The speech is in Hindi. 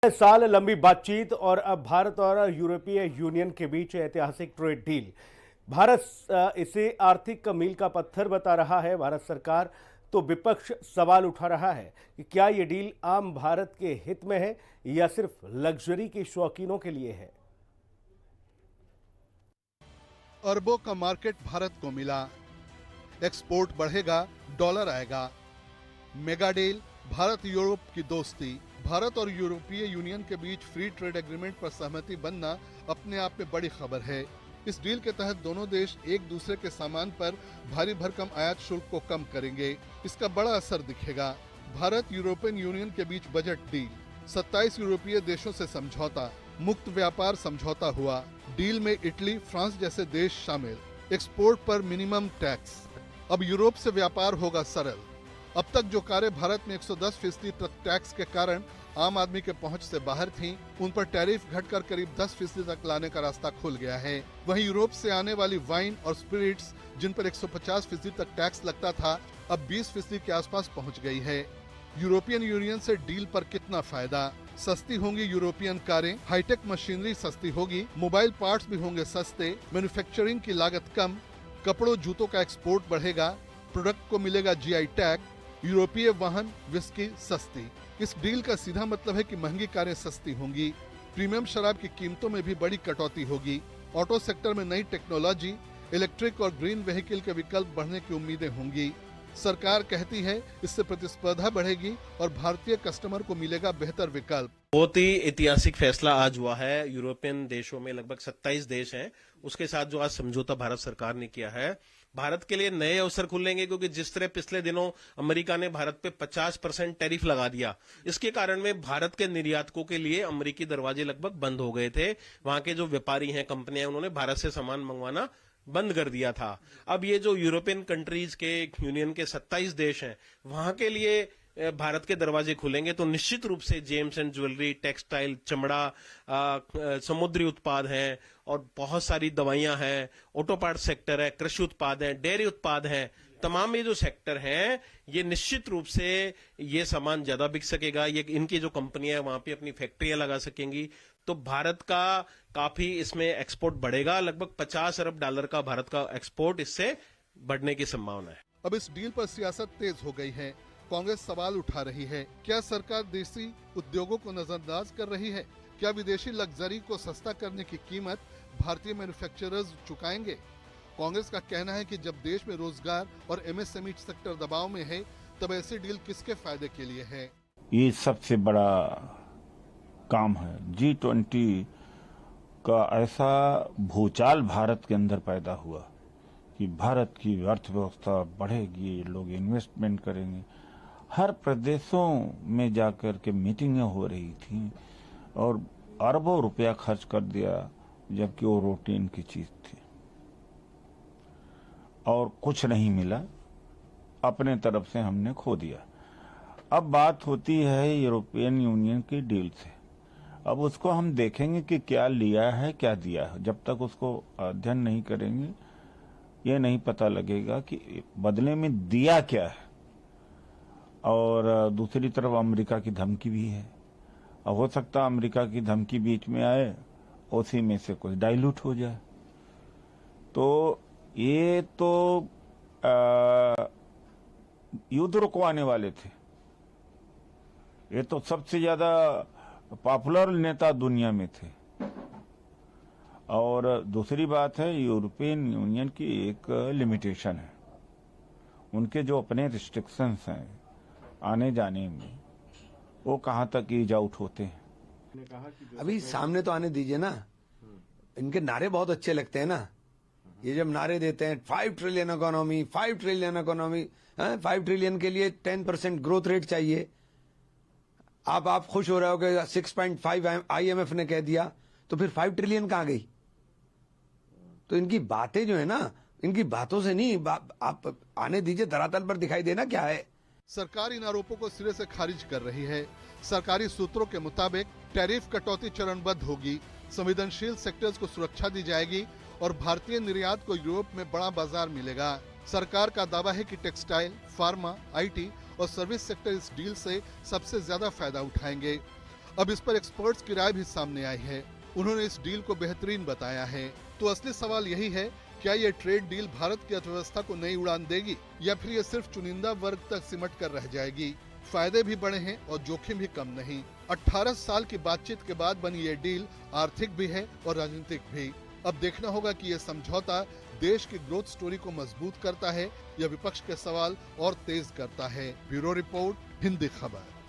साल लंबी बातचीत और अब भारत और यूरोपीय यूनियन के बीच ऐतिहासिक ट्रेड डील। भारत इसे आर्थिक मील का पत्थर बता रहा है। भारत सरकार तो विपक्ष सवाल उठा रहा है कि क्या ये डील आम भारत के हित में है या सिर्फ लग्जरी के शौकीनों के लिए है। अरबों का मार्केट भारत को मिला, एक्सपोर्ट बढ़ेगा, डॉलर आएगा। मेगा डील, भारत यूरोप की दोस्ती। भारत और यूरोपीय यूनियन के बीच फ्री ट्रेड एग्रीमेंट पर सहमति बनना अपने आप में बड़ी खबर है। इस डील के तहत दोनों देश एक दूसरे के सामान पर भारी भरकम आयात शुल्क को कम करेंगे। इसका बड़ा असर दिखेगा। भारत यूरोपियन यूनियन के बीच बजट डील, 27 यूरोपीय देशों से समझौता, मुक्त व्यापार समझौता हुआ। डील में इटली, फ्रांस जैसे देश शामिल। एक्सपोर्ट पर मिनिमम टैक्स। अब यूरोप से व्यापार होगा सरल। अब तक जो कारें भारत में 110% तक टैक्स के कारण आम आदमी के पहुंच से बाहर थीं, उन पर टैरिफ घटकर करीब 10% तक लाने का रास्ता खुल गया है। वहीं यूरोप से आने वाली वाइन और स्पिरिट्स, जिन पर 150% तक टैक्स लगता था, अब 20% के आसपास पहुंच गई है। यूरोपियन यूनियन से डील पर कितना फायदा? सस्ती होंगी यूरोपियन कारें, हाईटेक मशीनरी सस्ती होगी, मोबाइल पार्ट्स भी होंगे सस्ते, मैन्युफैक्चरिंग की लागत कम, कपड़ों जूतों का एक्सपोर्ट बढ़ेगा, प्रोडक्ट को मिलेगा जीआई टैग, यूरोपीय वाहन, विस्की सस्ती। इस डील का सीधा मतलब है कि महंगी कारें सस्ती होंगी। प्रीमियम शराब की कीमतों में भी बड़ी कटौती होगी। ऑटो सेक्टर में नई टेक्नोलॉजी, इलेक्ट्रिक और ग्रीन व्हीकल के विकल्प बढ़ने की उम्मीदें होंगी। सरकार कहती है इससे प्रतिस्पर्धा बढ़ेगी और भारतीय कस्टमर को मिलेगा बेहतर विकल्प। बहुत ही ऐतिहासिक फैसला आज हुआ है। यूरोपियन देशों में लगभग 27 देश हैं, उसके साथ जो आज समझौता भारत सरकार ने किया है, भारत के लिए नए अवसर खुलेंगे। क्योंकि जिस तरह पिछले दिनों अमेरिका ने भारत पे 50% टैरिफ लगा दिया, इसके कारण में भारत के निर्यातकों के लिए अमेरिकी दरवाजे लगभग बंद हो गए थे। वहां के जो व्यापारी हैं, कंपनियां, उन्होंने भारत से सामान मंगवाना बंद कर दिया था। अब ये जो यूरोपियन कंट्रीज के यूनियन के 27 देश हैं, वहां के लिए भारत के दरवाजे खुलेंगे तो निश्चित रूप से जेम्स एंड ज्वेलरी, टेक्सटाइल, चमड़ा, समुद्री उत्पाद हैं और बहुत सारी दवाइयां हैं, ऑटो पार्ट सेक्टर है, कृषि उत्पाद हैं, डेयरी उत्पाद हैं। तमाम ये जो सेक्टर हैं, ये निश्चित रूप से ये सामान ज्यादा बिक सकेगा। ये इनकी जो कंपनियां हैं वहां पे अपनी फैक्ट्रियां लगा सकेंगी। तो भारत का काफी इसमें एक्सपोर्ट बढ़ेगा। लगभग $50 अरब का भारत का एक्सपोर्ट इससे बढ़ने की संभावना है। अब इस डील पर सियासत तेज हो गई है। कांग्रेस सवाल उठा रही है, क्या सरकार देसी उद्योगों को नजरअंदाज कर रही है? क्या विदेशी लग्जरी को सस्ता करने की कीमत भारतीय मैन्युफैक्चरर्स चुकाएंगे? कांग्रेस का कहना है कि जब देश में रोजगार और एमएसएमई सेक्टर दबाव में है, तब ऐसी डील किसके फायदे के लिए है? ये सबसे बड़ा काम है। G20 का ऐसा भूचाल भारत के अंदर पैदा हुआ कि भारत की अर्थव्यवस्था बढ़ेगी, लोग इन्वेस्टमेंट करेंगे। हर प्रदेशों में जाकर के मीटिंगें हो रही थी और अरबों रुपया खर्च कर दिया, जबकि वो रूटीन की चीज थी और कुछ नहीं मिला। अपने तरफ से हमने खो दिया। अब बात होती है यूरोपियन यूनियन की डील से। अब उसको हम देखेंगे कि क्या लिया है, क्या दिया है। जब तक उसको अध्ययन नहीं करेंगे, ये नहीं पता लगेगा कि बदले में दिया क्या है। और दूसरी तरफ अमेरिका की धमकी भी है। अब हो सकता है अमेरिका की धमकी बीच में आए, उसी में से कुछ डाइल्यूट हो जाए। तो ये तो युद्ध रुकवाने वाले थे। ये तो सबसे ज्यादा पॉपुलर नेता दुनिया में थे। और दूसरी बात है, यूरोपियन यूनियन की एक लिमिटेशन है। उनके जो अपने रिस्ट्रिक्शंस हैं आने जाने में, वो कहां तक ईज आउट होते हैं। अभी सामने तो आने दीजिए ना। इनके नारे बहुत अच्छे लगते हैं ना। ये जब नारे देते हैं 5 trillion economy, 5 trillion economy, 5 trillion के लिए 10% ग्रोथ रेट चाहिए। आप खुश हो रहे हो कि 6.5 IMF ने कह दिया, तो फिर 5 ट्रिलियन कहां गई? तो इनकी बातें जो है ना, इनकी बातों से नहीं, आप आने दीजिए, धरातल पर दिखाई देना क्या है। सरकार इन आरोपों को सिरे से खारिज कर रही है। सरकारी सूत्रों के मुताबिक टैरिफ कटौती चरणबद्ध होगी, संवेदनशील सेक्टर्स को सुरक्षा दी जाएगी और भारतीय निर्यात को यूरोप में बड़ा बाजार मिलेगा। सरकार का दावा है कि टेक्सटाइल, फार्मा, IT और सर्विस सेक्टर इस डील से सबसे ज्यादा फायदा उठाएंगे। अब इस पर एक्सपर्ट्स की राय भी सामने आई है। उन्होंने इस डील को बेहतरीन बताया है। तो असली सवाल यही है, क्या ये ट्रेड डील भारत की अर्थव्यवस्था को नई उड़ान देगी या फिर ये सिर्फ चुनिंदा वर्ग तक सिमट कर रह जाएगी। फायदे भी बड़े हैं और जोखिम भी कम नहीं। 18 साल की बातचीत के बाद बनी ये डील आर्थिक भी है और राजनीतिक भी। अब देखना होगा कि ये समझौता देश की ग्रोथ स्टोरी को मजबूत करता है या विपक्ष के सवाल और तेज करता है। ब्यूरो रिपोर्ट, हिंदी खबर।